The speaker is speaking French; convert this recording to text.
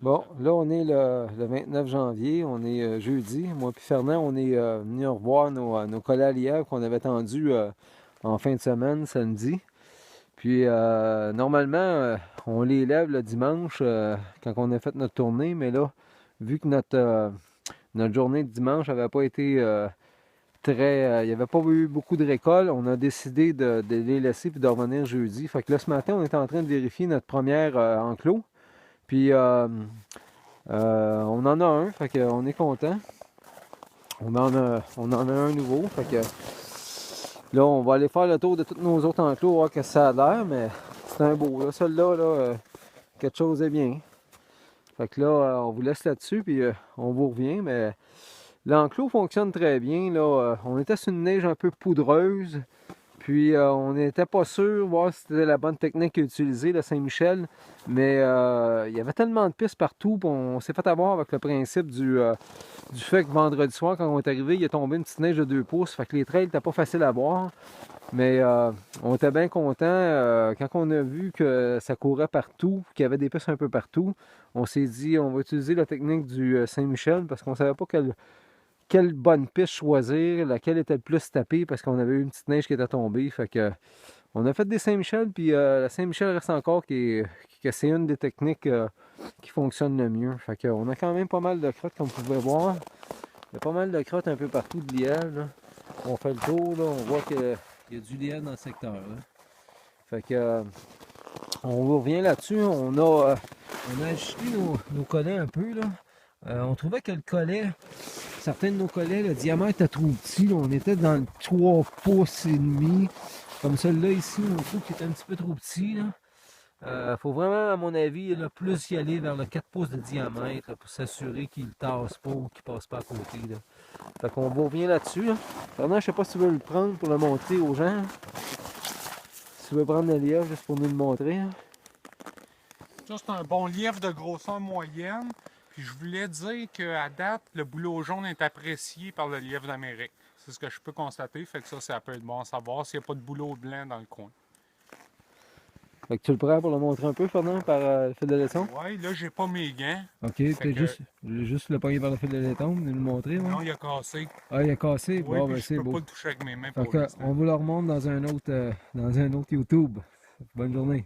Bon, là, on est le 29 janvier, on est jeudi. Moi et Fernand, on est venus revoir nos collets à lièvre qu'on avait tendus en fin de semaine, samedi. Puis, normalement, on les lève le dimanche quand on a fait notre tournée, mais là, vu que notre journée de dimanche n'avait pas été il n'y avait pas eu beaucoup de récolte, on a décidé de les laisser puis de revenir jeudi. Fait que là, ce matin, on est en train de vérifier notre première enclos. Puis, on en a un, fait qu'on est content. On en a un nouveau, fait que là, on va aller faire le tour de tous nos autres enclos, voir que ça a l'air, mais c'est un beau, là. Celui-là, quelque chose est bien. Fait que là, on vous laisse là-dessus, puis on vous revient, mais l'enclos fonctionne très bien, là. On était sur une neige un peu poudreuse, puis on n'était pas sûr voir si c'était la bonne technique à utiliser, le Saint-Michel, mais il y avait tellement de pistes partout, puis on s'est fait avoir avec le principe du fait que vendredi soir, quand on est arrivé, il est tombé une petite neige de 2 pouces, fait que les trails n'étaient pas faciles à voir, mais on était bien contents quand on a vu que ça courait partout, qu'il y avait des pistes un peu partout. On s'est dit, on va utiliser la technique du Saint-Michel parce qu'on savait pas quelle bonne piste choisir, laquelle était le plus tapée parce qu'on avait eu une petite neige qui était tombée. Fait que on a fait des Saint-Michel, puis la Saint-Michel reste encore que c'est une des techniques qui fonctionne le mieux. Fait que on a quand même pas mal de crottes, comme vous pouvez voir. Il y a pas mal de crottes un peu partout de lièvre, là. On fait le tour, là, on voit qu'il y a du lièvre dans le secteur, là. Fait que on revient là-dessus. On a ajusté nos collets un peu, là. On trouvait que le collet, certains de nos collets, le diamètre était trop petit, là. On était dans le 3 pouces et demi. Comme celui-là ici, on trouve qu'il est un petit peu trop petit, là. Faut vraiment, à mon avis, là, plus y aller vers le 4 pouces de diamètre là, pour s'assurer qu'il ne tasse pas ou qu'il passe pas à côté. Là. Fait qu'on revient là-dessus. Là. Fernand, je sais pas si tu veux le prendre pour le montrer aux gens. Si tu veux prendre le lièvre juste pour nous le montrer. Hein. Ça, c'est un bon lièvre de grosseur moyenne. Puis je voulais dire qu'à date, le bouleau jaune est apprécié par le lièvre d'Amérique. C'est ce que je peux constater. Fait que ça peut être bon à savoir s'il n'y a pas de bouleau blanc dans le coin. Fait que tu le prends pour le montrer un peu, Fernand, par le fil de laiton. Ouais, là, j'ai pas mes gants. Ok, Fait peut-être que juste le pogner par le fil de laiton, nous le montrer. Ouais. non, il a cassé. Ah, il a cassé. Oui, Bon, puis ben je c'est peux beau. pas le toucher avec mes mains Fait pour que, l'instant. on vous le remonte dans un autre YouTube. Bonne journée.